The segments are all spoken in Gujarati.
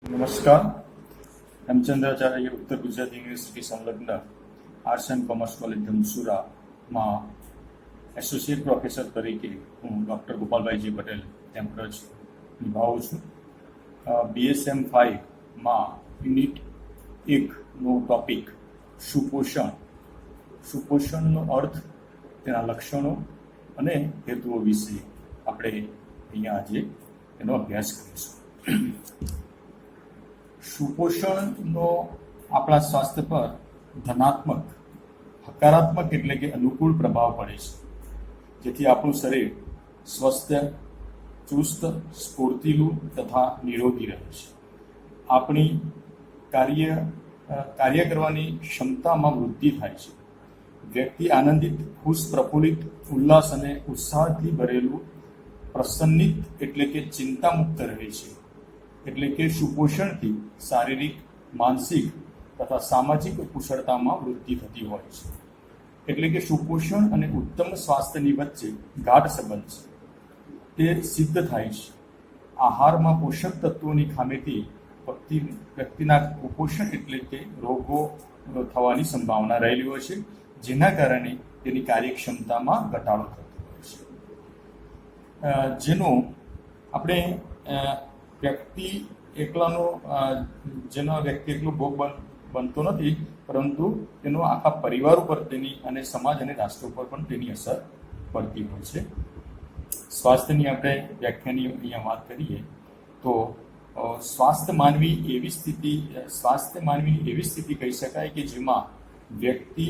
નમસ્કાર. હેમચંદ્રાચાર્ય ઉત્તર ગુજરાત યુનિવર્સિટી સંલગ્ન આર્ટ્સ એન્ડ કોમર્સ કોલેજ ધનસુરામાં એસોસિએટ પ્રોફેસર તરીકે હું ડૉક્ટર ગોપાલભાઈજી પટેલ તેમજ નિભાવું છું. BSM 5માં યુનિટ 1નો ટોપિક સુપોષણ. સુપોષણનો અર્થ, તેના લક્ષણો અને હેતુઓ વિશે આપણે અહીંયા આજે એનો અભ્યાસ કરીશું. સુપોષણનો આપણા સ્વાસ્થ્ય પર ધનાત્મક, હકારાત્મક એટલે કે અનુકૂળ પ્રભાવ પડે છે, જેથી આપણું શરીર સ્વસ્થ, ચુસ્ત, સ્ફૂર્તિલું તથા નિરોગી રહે છે. આપણી કાર્ય કરવાની ક્ષમતામાં વૃદ્ધિ થાય છે. વ્યક્તિ આનંદિત, ખુશ, પ્રફુલ્લિત, ઉલ્લાસ અને ઉત્સાહથી ભરેલું, પ્રસન્નિત એટલે કે ચિંતામુક્ત રહે છે. એટલે કે સુપોષણથી શારીરિક, માનસિક તથા સામાજિક કુશળતામાં વૃદ્ધિ થતી હોય છે. એટલે કે સુપોષણ અને ઉત્તમ સ્વાસ્થ્યની વચ્ચે ગાઢ સંબંધ છે. તે સિદ્ધ થાય છે. આહારમાં પોષક તત્વોની ખામીથી વ્યક્તિના કુપોષણ એટલે કે રોગો થવાની સંભાવના રહેલી હોય છે, જેના કારણે તેની કાર્યક્ષમતામાં ઘટાડો થતો હોય છે. જેનો આપણે વ્યક્તિ એકલાનો ભોગ બનતો નથી, પરંતુ તેનો આખા પરિવાર ઉપર તેની અને સમાજ અને રાષ્ટ્ર ઉપર પણ તેની અસર પડતી હોય છે. સ્વાસ્થ્યની આપણે વ્યાખ્યાની અહીંયા વાત કરીએ તો સ્વાસ્થ્ય માનવીની એવી સ્થિતિ કહી શકાય કે જેમાં વ્યક્તિ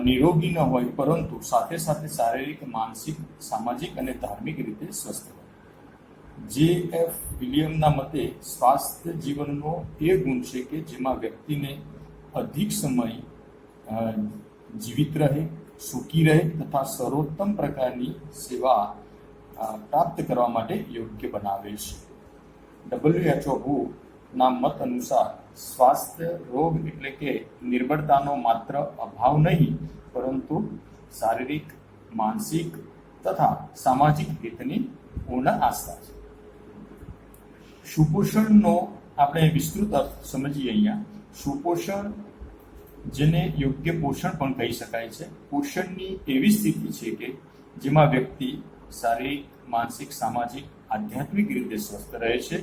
નિરોગી ન હોય, પરંતુ સાથે સાથે શારીરિક, માનસિક, સામાજિક અને ધાર્મિક રીતે સ્વસ્થ હોય. J.F. વિલિયમના મતે સ્વાસ્થ્ય જીવનનો એ ગુણ છે કે જેમાં વ્યક્તિને અધિક સમય જીવિત રહે, સુખી રહે તથા સર્વોત્તમ પ્રકારની સેવા પ્રાપ્ત કરવા માટે યોગ્ય બનાવે છે. WHO ના મત અનુસાર સ્વાસ્થ્ય રોગ એટલે કે નિર્બળતાનો માત્ર અભાવ નહીં, પરંતુ શારીરિક, માનસિક તથા સામાજિક હિતની પૂર્ણ આસ્થા છે. સુપોષણનો આપણે વિસ્તૃત અર્થ સમજીએ અહીંયા. સુપોષણ, જેને યોગ્ય પોષણ પણ કહી શકાય છે, પોષણની એવી સ્થિતિ છે કે જેમાં વ્યક્તિ શારીરિક, માનસિક, સામાજિક, આધ્યાત્મિક રીતે સ્વસ્થ રહે છે.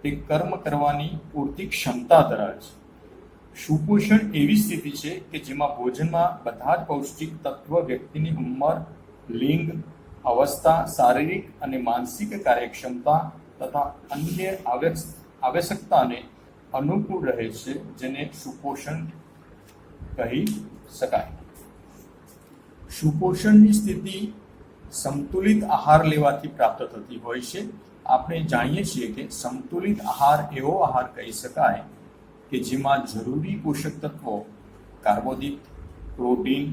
તે કર્મ કરવાની પૂરતી ક્ષમતા ધરાવે છે. સુપોષણ એવી સ્થિતિ છે કે જેમાં ભોજનમાં બધા જ પૌષ્ટિક તત્વ વ્યક્તિની ઉંમર, લિંગ, અવસ્થા, શારીરિક અને માનસિક કાર્યક્ષમતા તથા અન્ય આવશ્યકતાને અનુકૂળ રહે છે, જેને સુપોષણ કહી શકાય. સુપોષણની સ્થિતિ સંતુલિત આહાર લેવાથી પ્રાપ્ત થતી હોય છે. આપણે જાણીએ છીએ કે સંતુલિત આહાર એવો આહાર કહી શકાય કે જેમાં જરૂરી પોષક તત્વો કાર્બોદિત, પ્રોટીન,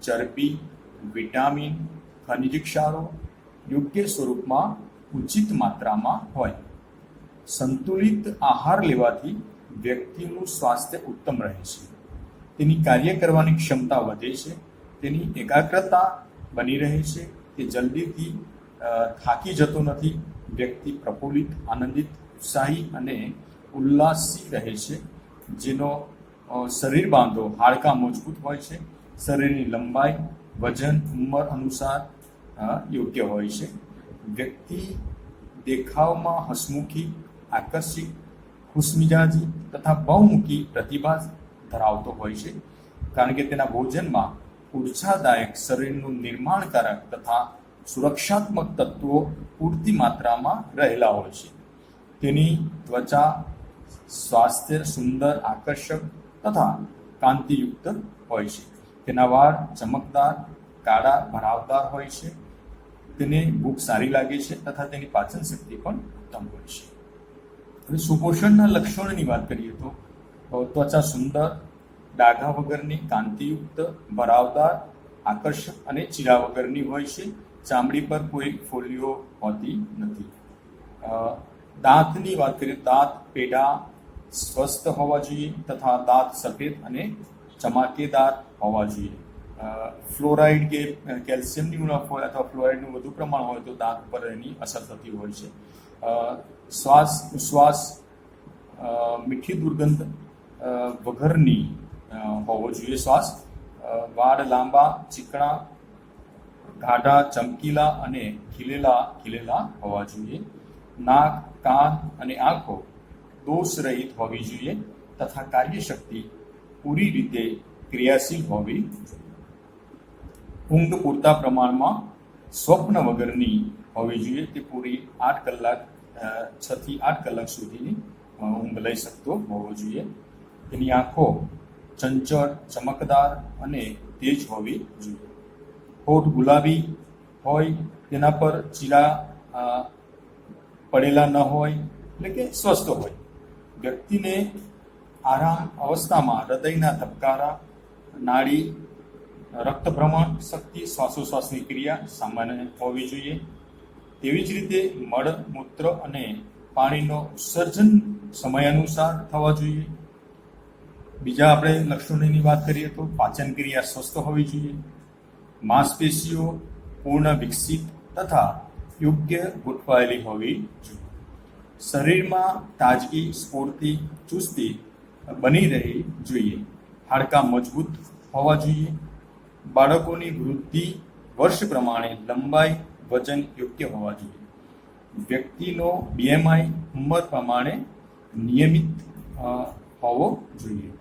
ચરબી, વિટામિન, ખનિજ ક્ષારો યોગ્ય સ્વરૂપમાં ઉચિત માત્રામાં હોય. સંતુલિત આહાર લેવાથી વ્યક્તિનું સ્વાસ્થ્ય ઉત્તમ રહે છે. તેની કાર્ય કરવાની ક્ષમતા વધે છે. તેની એકાગ્રતા બની રહે છે. તે જલ્દીથી થાકી જતો નથી. વ્યક્તિ પ્રફુલ્લિત, આનંદિત, ઉત્સાહી અને ઉલ્લાસી રહે છે. જેનો શરીર બાંધો, હાડકાં મજબૂત હોય છે. શરીરની લંબાઈ, વજન, ઉંમર અનુસાર યોગ્ય હોય છે. વ્યક્તિ દેખાવમાં હસમુખી, આકર્ષિત, ખુશમિજાજી તથા બહુમુખી પ્રતિભા ધરાવતો હોય છે, કારણ કે તેના ભોજનમાં ઉર્જાદાયક, શરીરનું નિર્માણકારક તથા સુરક્ષાત્મક તત્વો પૂરતી માત્રામાં રહેલા હોય છે. તેની ત્વચા સ્વાસ્થ્ય, સુંદર, આકર્ષક તથા કાંતિયુક્ત હોય છે. તેના વાળ ચમકદાર, કાળા, ભરાવદાર હોય છે. તેને ભૂખ સારી લાગે છે તથા તેની પાચન શક્તિ પણ ઉત્તમ હોય છે. હવે સુપોષણના લક્ષણોની વાત કરીએ તો ત્વચા સુંદર, ડાઘા વગરની, કાંતિયુક્ત, ભરાવદાર, આકર્ષક અને ચીરા વગરની હોય છે. ચામડી પર કોઈ ફોલ્લીઓ હોતી નથી. દાંતની વાત કરીએ, દાંત પેઢા સ્વસ્થ હોવા જોઈએ તથા દાંત સફેદ અને ચમકેદાર હોવા જોઈએ. ફ્લોરાઇડ કે કેલ્શિયમની ઉણપ હોય અથવા ફ્લોરાઇડનું વધુ પ્રમાણ હોય તો દાંત પર એની અસર થતી હોય છે. શ્વાસ ઉશ્વાસ મીઠી દુર્ગંધ વગરની હોવો જોઈએ શ્વાસ. વાળ લાંબા, ચીકણા, ગાઢા, ચમકીલા અને ખીલેલા હોવા જોઈએ. નાક, કાન અને આંખો દોષ રહિત હોવી જોઈએ તથા કાર્યશક્તિ પૂરી રીતે ક્રિયાશીલ હોવી જોઈએ. ઊંઘ પૂરતા પ્રમાણમાં સ્વપ્ન વગરની હોવી જોઈએ. તે પૂરી 8 કલાક 6 થી 8 કલાક સુધીની ઊંઘ લઈ શકતો હોવો જોઈએ. તેની આંખો ચંચળ, ચમકદાર અને તેજ હોવી જોઈએ. હોઠ ગુલાબી હોય, તેના પર ચીરા પડેલા ન હોય, એટલે કે સ્વસ્થ હોય. વ્યક્તિને આરામ અવસ્થામાં હૃદયના ધબકારા, નાડી, રક્ત ભ્રમણ શક્તિ, શ્વાસોશ્વાસની ક્રિયા સામાન્ય હોવી જોઈએ. તેવી જ રીતે મળ, મૂત્ર અને પાણીનો ઉત્સર્જન સમયાનુસાર થવા જોઈએ. બીજા આપણે લક્ષણોની વાત કરીએ તો પાચન ક્રિયા સ્વસ્થ હોવી જોઈએ. માંસપેશીઓ પૂર્ણ વિકસિત તથા યોગ્ય ગોઠવાયેલી હોવી જોઈએ. શરીરમાં તાજગી, સ્ફૂર્તિ, ચુસ્તી બની રહી જોઈએ. હાડકાં મજબૂત હોવા જોઈએ. બાળકોની વૃદ્ધિ વર્ષ પ્રમાણે લંબાઈ, વજન યોગ્ય હોવા જોઈએ. વ્યક્તિનો BMI ઉંમર પ્રમાણે નિયમિત હોવો જોઈએ.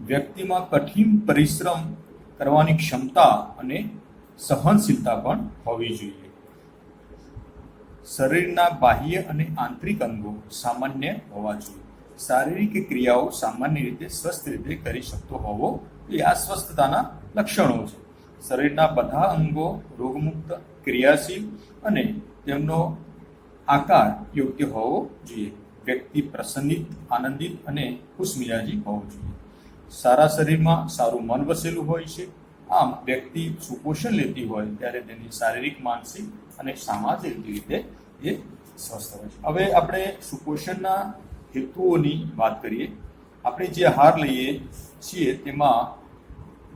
વ્યક્તિમાં કઠિન પરિશ્રમ કરવાની ક્ષમતા અને સહનશીલતા પણ હોવી જોઈએ. શરીરના બાહ્ય અને આંતરિક અંગો સામાન્ય હોવા જોઈએ. શારીરિક ક્રિયાઓ સામાન્ય રીતે સ્વસ્થ રીતે કરી શકતો હોવો એ આ સ્વસ્થતાના લક્ષણો છે. શરીરના બધા અંગો રોગમુક્ત, ક્રિયાશીલ અને તેમનો આકાર યોગ્ય હોવો જોઈએ. વ્યક્તિ પ્રસન્નિત, આનંદિત અને ખુશમિજાજી હોવો જોઈએ. સારા શરીરમાં સારું મન વસેલું હોય છે. આમ વ્યક્તિ સુપોષણ લેતી હોય ત્યારે તેની શારીરિક, માનસિક અને સામાજિક રીતે એ સ્વસ્થ હોય છે. હવે આપણે સુપોષણના હેતુઓની વાત કરીએ. આપણે જે આહાર લઈએ છીએ તેમાં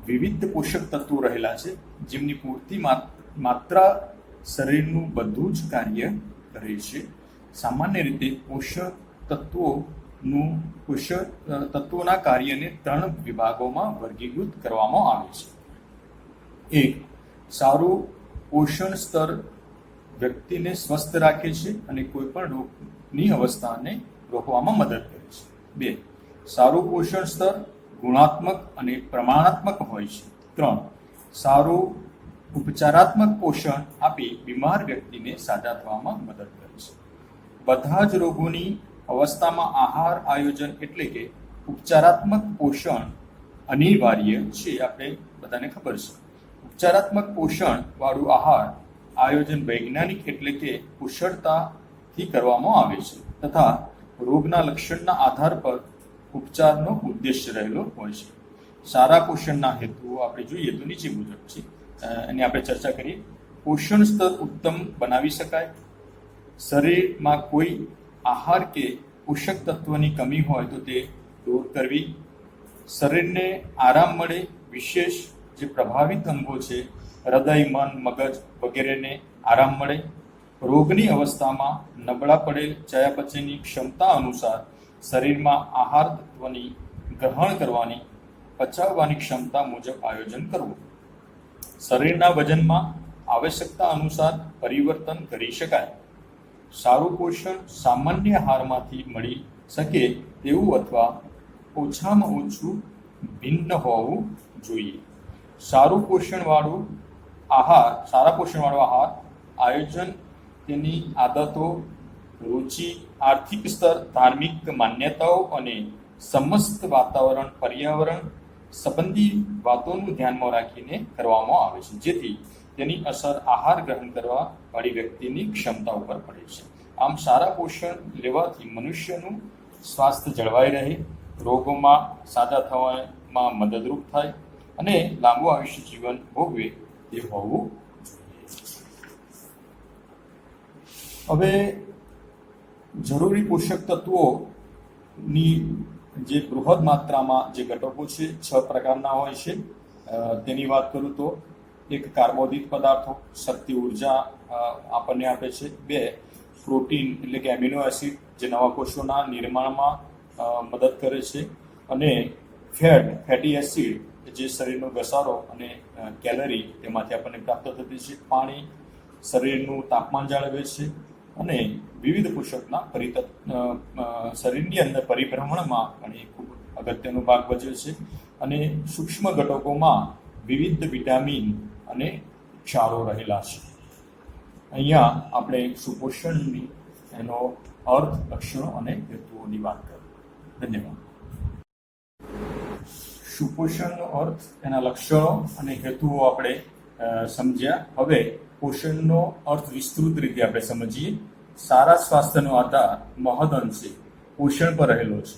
વિવિધ પોષક તત્વો રહેલા છે, જેમની પૂરતી માત્રા શરીરનું બધું જ કાર્ય કરે છે. સામાન્ય રીતે પોષક તત્વોના કાર્યને 3 વિભાગોમાં વર્ગીકૃત કરવામાં આવે છે. 1. સારું પોષણ સ્તર વ્યક્તિને સ્વસ્થ રાખે છે અને કોઈપણ રોગની અવસ્થાને રોકવામાં મદદ કરે છે. 2. સારું પોષણ સ્તર ગુણાત્મક અને પ્રમાણાત્મક હોય છે. 3. સારું ઉપચારાત્મક પોષણ આપી બીમાર વ્યક્તિને સાજા થવામાં મદદ કરે છે. બધા જ રોગોની અવસ્થામાં આહાર આયોજન એટલે કે ઉપચારાત્મક પોષણ અનિવાર્ય છે. આપણે બધાને ખબર છે. ઉપચારાત્મક પોષણ વાળું આહાર આયોજન વૈજ્ઞાનિક એટલે કે કુશળતાથી કરવામાં આવે છે તથા રોગના લક્ષણના આધાર પર ઉપચારનો ઉદ્દેશ્ય રહેલો હોય છે. સારા પોષણના હેતુઓ આપણે જોઈએ તો નીચે મુજબ છે, એની આપણે ચર્ચા કરીએ. પોષણ સ્તર ઉત્તમ બનાવી શકાય. શરીરમાં કોઈ આહાર કે પોષક તત્વની કમી હોય તો તે દૂર કરવી. શરીરને આરામ મળે. વિશેષ જે પ્રભાવિત અંગો છે હૃદય, મન, મગજ વગેરેને આરામ મળે. રોગની અવસ્થામાં નબળા પડેલ ચયાપચયની ક્ષમતા અનુસાર શરીરમાં આહાર તત્વની ગ્રહણ કરવાની, પચાવવાની ક્ષમતા મુજબ આયોજન કરવું. શરીરના વજનમાં આવશ્યકતા અનુસાર પરિવર્તન કરી શકાય. સારું પોષણ સામાન્ય આહારમાંથી મળી શકે તેવું અથવા ઓછામાં ઓછું ભિન્ન હોવું જોઈએ. સારા પોષણવાળો આહાર આયોજન, તેની આદતો, રુચિ, આર્થિક સ્તર, ધાર્મિક માન્યતાઓ અને સમસ્ત વાતાવરણ, પર્યાવરણ સંબંધી વાતોનું ધ્યાનમાં રાખીને કરવામાં આવે છે, જેથી તેની અસર આહાર ગ્રહણ કરવા વાળી વ્યક્તિની ક્ષમતા ઉપર પડે છે. આમ સારા પોષણ લેવાથી મનુષ્યનું સ્વાસ્થ્ય જળવાઈ રહે, રોગોમાં સાજા થવામાં મદદરૂપ થાય અને લાંબુ આયુષ્ય જીવન ભોગવે તે હોવું જોઈએ. હવે જરૂરી પોષક તત્વોની જે બૃહદ માત્રામાં જે ઘટકો છે 6 પ્રકારના હોય છે. તેની વાત કરું તો 1. કાર્બોદિત પદાર્થો શક્તિ ઉર્જા આપણને આપે છે. 2. પ્રોટીન એટલે કે એમિનો એસિડ જે નવા કોષોના નિર્માણમાં મદદ કરે છે, અને ફેટી એસિડ જે શરીરનો ઘસારો અને કેલરી તેમાંથી આપણને પ્રાપ્ત થતી છે. પાણી શરીરનું તાપમાન જાળવે છે અને વિવિધ પોષકના શરીરની અંદર પરિભ્રમણમાં પણ એ ખૂબ અગત્યનો ભાગ ભજવે છે. અને સૂક્ષ્મ ઘટકોમાં વિવિધ વિટામિન અને ક્ષારો રહેલા છે. અહીંયા આપણે સુપોષણની એનો અર્થ, લક્ષણો અને હેતુઓની વાત કરી. ધન્યવાદ. સુપોષણનો અર્થ, એના લક્ષણો અને હેતુઓ આપણે સમજ્યા. હવે પોષણનો અર્થ વિસ્તૃત રીતે આપણે સમજીએ. સારા સ્વાસ્થ્યનો આધાર મહદઅંશે પોષણ પર રહેલો છે.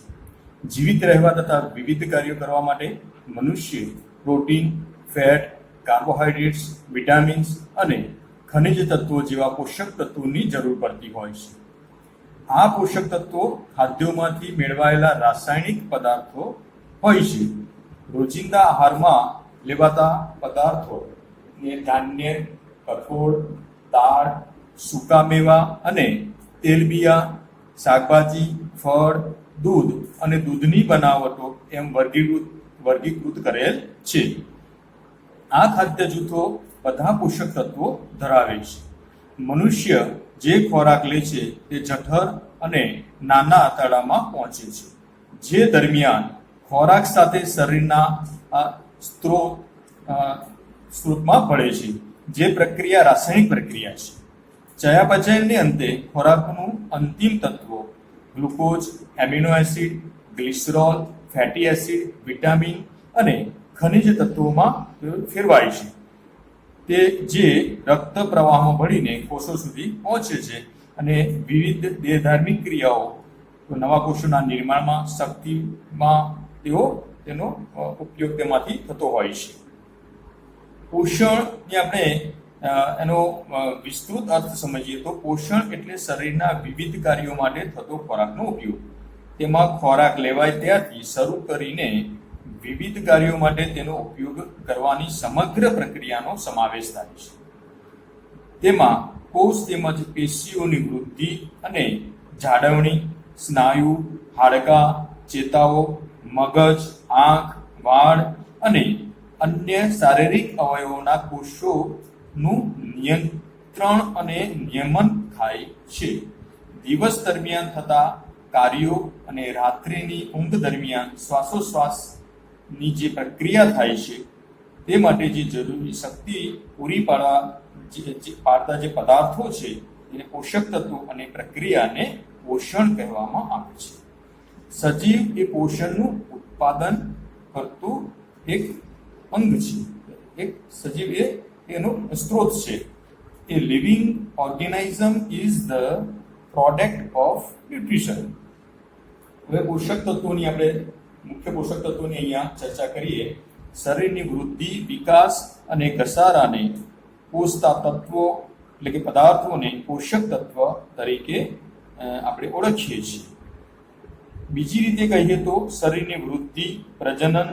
જીવિત રહેવા તથા વિવિધ કાર્યો કરવા માટે મનુષ્ય પ્રોટીન, ફેટ, કાર્બોહાઈડ્રેટ્સ, વિટામિન્સ અને ખનિજ તત્વો જેવા પોષક તત્વોની જરૂર પડતી હોય છે. આ પોષક તત્વો ખાદ્યોમાંથી મેળવાયેલા રાસાયણિક પદાર્થો હોય છે. રોજિંદા આહારમાં લેવાતા પદાર્થો ધાન્ય, કઠોળ, દાળ, સૂકા મેવા અને તેલબિયા, શાકભાજી, ફળ, દૂધ અને દૂધની બનાવટો એમ વર્ગીકૃત કરેલ છે. આ ખાદ્ય જૂથો બધા પોષક તત્વો ધરાવે છે. મનુષ્ય જે ખોરાક લે છે તે જઠર અને નાના આંતરડામાં પહોંચે છે, જે દરમિયાન ખોરાક સાથે શરીરના સ્ત્રોતમાં ભળે છે, જે પ્રક્રિયા રાસાયણિક પ્રક્રિયા છે. ચયાપચયને અંતે ખોરાકનું અંતિમ તત્વો glucose, amino acid, glycerol, fatty acid, vitamin અને ખનિજ તત્વોમાં ફેરવાય છે. તે જે રક્ત પ્રવાહમાં ભળીને કોષો સુધી પહોંચે છે અને વિવિધ દેહધાર્મિક ક્રિયાઓ, નવા કોષોના નિર્માણમાં, શક્તિમાં તેનો ઉપયોગ તેમાંથી થતો હોય છે. પોષણની આપણે એનો વિસ્તૃત અર્થ સમજીએ તો પોષણ એટલે શરીરના વિવિધ કાર્યો માટે થતો ખોરાકનો ઉપયોગ. તેમાં ખોરાક લેવાય ત્યારથી શરૂ કરીને વિવિધ કાર્યો માટે તેનો ઉપયોગ કરવાની સમગ્ર પ્રક્રિયાનો સમાવેશ થાય છે. તેમાં કોષ તેમજ પેશીઓની વૃદ્ધિ અને જાળવણી, સ્નાયુ, હાડકાં, ચેતાઓ, મગજ, આંખ, વાળ અને અન્ય શારીરિક અવયવોના કોષોનું નિયંત્રણ અને નિયમન થાય છે. દિવસ દરમિયાન થતા કાર્યો અને રાત્રિની ઊંઘ દરમિયાન શ્વાસોશ્વાસની જે પ્રક્રિયા થાય છે તે માટે જે જરૂરી શક્તિ પૂરી પાડતા જે પદાર્થો છે એને પોષક તત્વો અને પ્રક્રિયાને પોષણ કહેવામાં આવે છે. સજીવ એ પોષણનું ઉત્પાદન કરતું એક અંગ છે. એક સજીવ એનો સ્ત્રોત છે. A living organism is the product of nutrition. હવે પોષક તત્વોની આપણે મુખ્ય પોષક તત્વોની અહીંયા ચર્ચા કરીએ. શરીરની વૃદ્ધિ, વિકાસ અને ઘસારાને પોષતા તત્વો એટલે કે પદાર્થોને પોષક તત્વ તરીકે આપણે ઓળખીએ છીએ. બીજી રીતે કહીએ તો શરીરની વૃદ્ધિ, પ્રજનન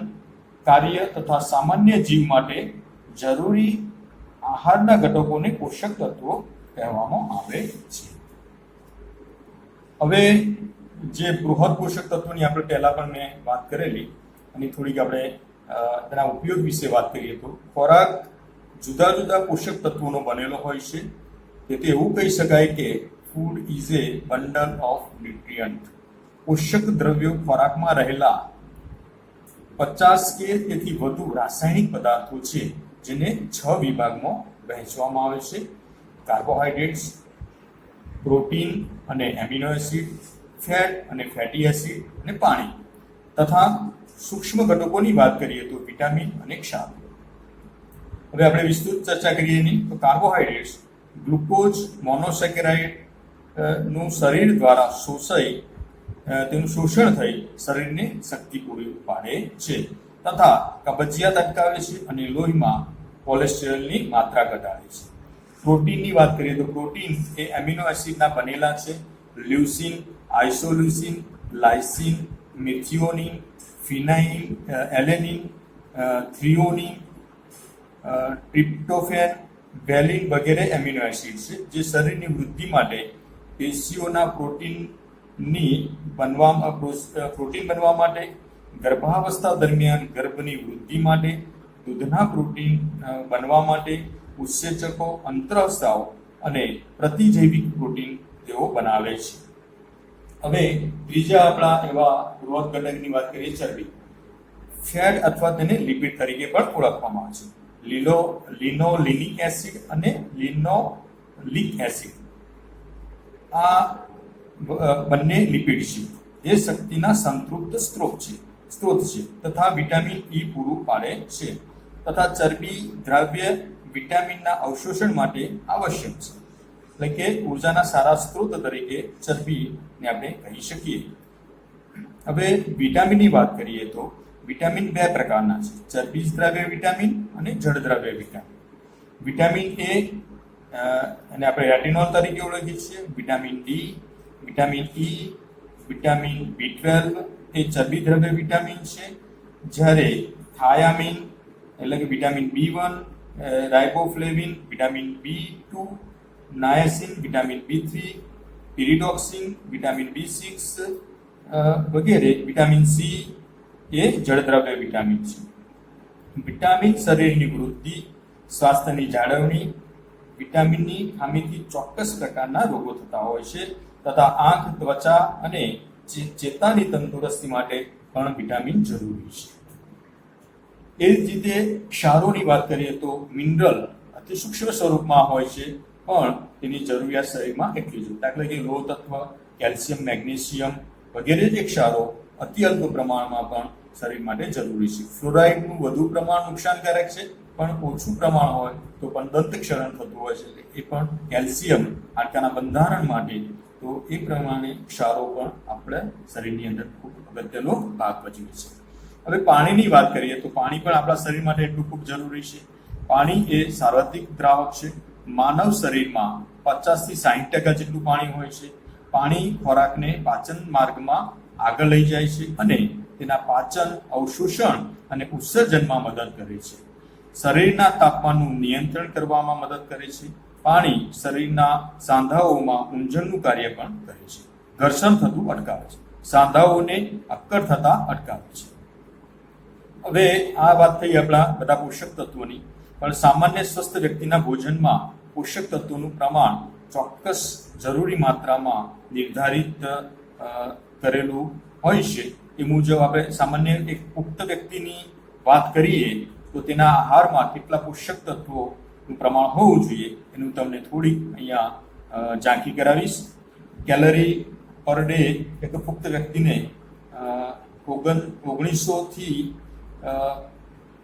કાર્ય તથા સામાન્ય જીવ માટે જરૂરી આહારના ઘટકોને પોષક તત્વો કહેવામાં આવે છે. હવે જે બૃહદ પોષક તત્વોની આપણે પહેલા પણ મેં વાત કરેલી અને થોડીક આપણે તેના ઉપયોગ વિશે વાત કરીએ તો ખોરાક જુદા જુદા પોષક તત્વોનો બનેલો હોય છે. તેથી એવું કહી શકાય કે food is A bundle of nutrient. પોષક દ્રવ્યો ખોરાકમાં રહેલા 50 કે તેથી વધુ રાસાયણિક પદાર્થો છે, જેને 6 વિભાગમાં વહેંચવામાં આવે છે: કાર્બોહાઈડ્રેટ્સ, પ્રોટીન અને એમિનો એસિડ, ફેટ અને ફેટી એસિડ અને પાણી, તથા સૂક્ષ્મ ઘટકોની વાત કરીએ તો વિટામિન અને ક્ષાર. હવે આપણે વિસ્તૃત ચર્ચા કરીએ એની તો કાર્બોહાઈડ્રેટ્સ ગ્લુકોઝ મોનોસેકેરાઇડ નું શરીર દ્વારા તેનું શોષણ થઈ શરીરને શક્તિ પૂરી પાડે છે તથા કબજિયાત અટકાવે છે અને લોહીમાં કોલેસ્ટેરોલની માત્રા ઘટાડે છે. પ્રોટીનની વાત કરીએ તો પ્રોટીન એ એમિનો એસિડના બનેલા છે. લ્યુસીન, આઇસોલ્યુસીન, લાઇસિન, મિથિયોનિન, ફિનાઇલ, એલેનિન, થ્રિયોનિન, ટ્રિપ્ટોફેન, વેલિન વગેરે એમિનો એસિડ છે, જે શરીરની વૃદ્ધિ માટે પેશીઓના પ્રોટીન ની પ્રોટીન બનવા માટે, ગર્ભાવસ્થા દરમિયાન ગર્ભની વૃદ્ધિ માટે, દૂધના પ્રોટીન બનવા માટે, ઉત્સેચકો, અંતઃસ્રાવ અને પ્રતિજૈવિક પ્રોટીન તેઓ બનાવે છે. હવે ત્રીજા આપણા એવા બૃહદ ઘટકની વાત કરીએ, ચરબી. ફેટ અથવા તેને લિપિડ તરીકે પણ ઓળખવામાં આવે છે. લિનોલિનિક એસિડ અને લિનોલિક એસિડ આ બંને લિપિડ છે. એ શક્તિના સંતૃપ્ત સ્ત્રોત છે તથા વિટામિન ઈ પૂરું પાડે છે તથા ચરબી દ્રવ્ય વિટામિનના અવશોષણ માટે આવશ્યક છે. એટલે કે ઉર્જાના સારા સ્ત્રોત તરીકે ચરબીને આપણે કહી શકીએ. હવે વિટામિનની વાત કરીએ તો વિટામિન બે પ્રકારના છે, ચરબી દ્રવ્ય વિટામિન અને જળ દ્રવ્ય વિટામિન. વિટામિન એ અને આપણે રેટિનોલ તરીકે ઓળખીએ છીએ. Vitamin D, vitamin E, vitamin B12 એ ચરબી દ્રવ્ય વિટામિન છે. જ્યારે થાયામિન એટલે કે vitamin B1, riboflavin, vitamin B2, niacin, vitamin B3, pyridoxine, vitamin B6 વગેરે, વિટામિન સી એ જળદ્રવ્ય વિટામિન છે. વિટામિન શરીરની વૃદ્ધિ, સ્વાસ્થ્યની જાળવણી, વિટામિનની ખામીથી ચોક્કસ પ્રકારના રોગો થતા હોય છે તથા આંખ, ત્વચા અને ચેતાની તંદુરસ્તી માટે પણ વિટામિન જરૂરી છે. એ જ રીતે ક્ષારોની વાત કરીએ તો મિનરલ અતિ સૂક્ષ્મ સ્વરૂપમાં હોય છે પણ તેની જરૂરિયાત શરીરમાં એટલી જ. દાખલા કે લોહ તત્વ, કેલ્શિયમ, મેગ્નેશિયમ વગેરે જે ક્ષારો અતિ અલ્પ પ્રમાણમાં પણ શરીર માટે જરૂરી છે. ફ્લોરાઇડનું વધુ પ્રમાણ નુકસાનકારક છે પણ ઓછું પ્રમાણ હોય તો પણ દંત ક્ષરણ થતું હોય છે. એ પણ કેલ્શિયમ હાડકાના બંધારણ માટે, તો એ પ્રમાણે ક્ષારો પણ આપણા શરીરની અંદર ખૂબ અગત્યનો ભાગ ભજવે છે. હવે પાણીની વાત કરીએ તો પાણી પણ આપણા શરીર માટે એટલું ખૂબ જરૂરી છે. પાણી એ સાર્વત્રિક દ્રાવક છે. માનવ શરીરમાં 50 થી 60% જેટલું પાણી હોય છે. પાણી ખોરાકને પાચન માર્ગમાં આગળ લઈ જાય છે અને તેના પાચન, અવશોષણ અને ઉત્સર્જનમાં મદદ કરે છે. શરીરના તાપમાનનું નિયંત્રણ કરવામાં મદદ કરે છે. પાણી શરીરના સાંધાઓમાં ઊંજણનું કાર્ય પણ કરે છે. ઘર્ષણ થતું અટકાવે છે. સાંધાઓને અક્કડ થતા અટકાવે છે. હવે આ વાત થઈ આપણા બધા પોષક તત્વોની, પણ સામાન્ય સ્વસ્થ વ્યક્તિના ભોજનમાં પોષક તત્વોનું પ્રમાણ ચોક્કસ જરૂરી માત્રામાં નિર્ધારિત કરેલું હોય છે. એ મુજબ આપણે સામાન્ય એક પુખ્ત વ્યક્તિની વાત કરીએ તો તેના આહારમાં કેટલા પોષક તત્વોનું પ્રમાણ હોવું જોઈએ એનું તમને થોડીક અહીંયા ઝાંખી કરાવીશ. કેલરી પર ડે એક પુખ્ત વ્યક્તિને 1900 થી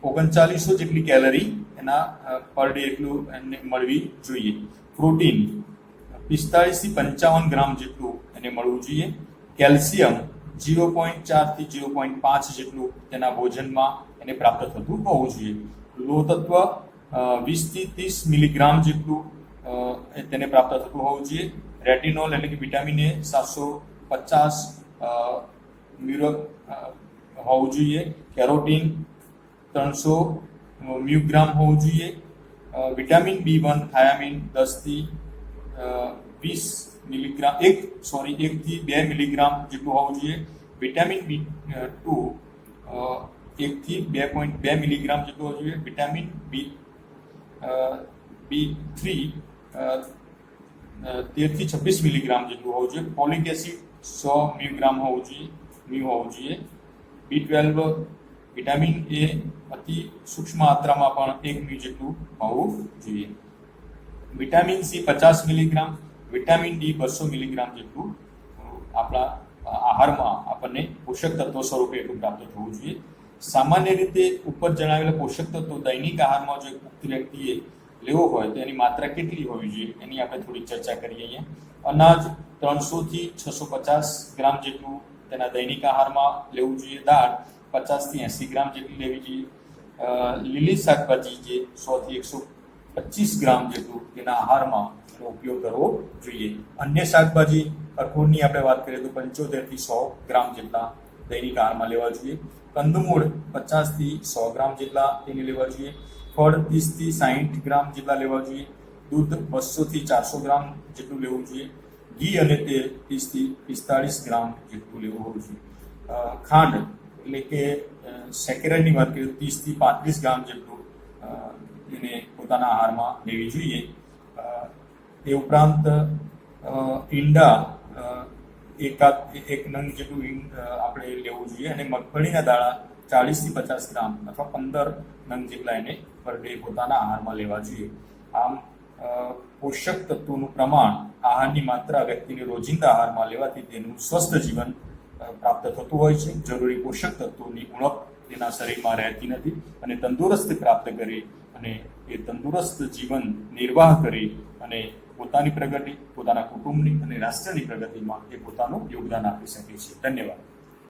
3900 જેટલી કેલરી એના પર ડે એટલું એને મળવી જોઈએ. પ્રોટીન 45 થી 55 ગ્રામ જેટલું એને મળવું જોઈએ. કેલ્શિયમ 0.4 થી 0.5 જેટલું તેના ભોજનમાં એને પ્રાપ્ત થતું હોવું જોઈએ. લોહ તત્વ 20 થી 30 મિલીગ્રામ જેટલું તેને પ્રાપ્ત થતું હોવું જોઈએ. રેટિનોલ એટલે કે વિટામિન એ 750 હોવું જોઈએ. કેરોટીન 300 મ્યુગ્રામ હોવું જોઈએ. વિટામિન B1, થાયામિન 10 થી 20 મિલીગ્રામ 1 થી 2 મિલીગ્રામ જેટલું હોવું જોઈએ. વિટામિન B2 1 થી 2.2 મિલીગ્રામ જેટલું હોવું જોઈએ. વિટામિન B3 13 થી 26 મિલીગ્રામ જેટલું હોવું જોઈએ. ફોલિક એસિડ 100 મ્યુગ્રામ હોવું જોઈએ. B12 વિટામિન એ અતિ સૂક્ષ્મ માત્રામાં પણ 1 મ્યુ જેટલું હોવું જોઈએ. Vitamin C 50 milligram, vitamin D 200 milligram જેટલું આપણા આહારમાં આપણને પોષક તત્વો સ્વરૂપે એટલું પ્રાપ્ત થવું જોઈએ. સામાન્ય રીતે ઉપર જણાવેલા પોષક તત્વો દૈનિક આહારમાં જો પુખ્ત વ્યક્તિએ લેવો હોય તો એની માત્રા કેટલી હોવી જોઈએ એની આપણે થોડી ચર્ચા કરીએ. અહીંયા અનાજ 300 થી 650 ગ્રામ જેટલું તેના દૈનિક આહારમાં લેવું જોઈએ. દાળ 50 થી 80 ગ્રામ જેટલી લેવી જોઈએ. લીલી શાકભાજી જે 100 થી 125 ગ્રામ જેટલું તેના આહારમાં એનો ઉપયોગ કરવો જોઈએ. અન્ય શાકભાજી કઠોળની આપણે વાત કરીએ તો 75 થી 100 ગ્રામ જેટલા દૈનિક આહારમાં લેવા જોઈએ. કંદમૂળ 50 થી 100 ગ્રામ જેટલા તેને લેવા જોઈએ. ફળ 30 થી 60 ગ્રામ જેટલા લેવા જોઈએ. દૂધ 200 થી 400 ગ્રામ જેટલું લેવું જોઈએ. ઘી અને તેલ 30 થી 45 ગ્રામ જેટલું લેવું હોવું જોઈએ. ખાંડ એટલે કે સેકેરાઈડની વાત કરીએ તો 30 થી 35 ગ્રામ જેટલું એને પોતાના આહારમાં લેવી જોઈએ. એ ઉપરાંત ઈંડા એક નંગ જેટલું આપણે લેવું જોઈએ અને મગફળીના દાણા 40 થી 50 ગ્રામ અથવા 15 નંગ જેટલા એને પર ડે પોતાના આહારમાં લેવા જોઈએ. આમ પોષક તત્વોનું પ્રમાણ, આહારની માત્રા વ્યક્તિને રોજિંદા આહારમાં લેવાથી તેનું સ્વસ્થ જીવન પ્રાપ્ત થતું હોય છે. જરૂરી પોષક તત્વોની ઉણપ તેના શરીરમાં રહેતી નથી અને તંદુરસ્તી પ્રાપ્ત કરી અને એ તંદુરસ્ત જીવન નિર્વાહ કરી અને પોતાની પ્રગતિ, પોતાના કુટુંબની અને રાષ્ટ્રની પ્રગતિમાં એ પોતાનું યોગદાન આપી શકે છે. ધન્યવાદ.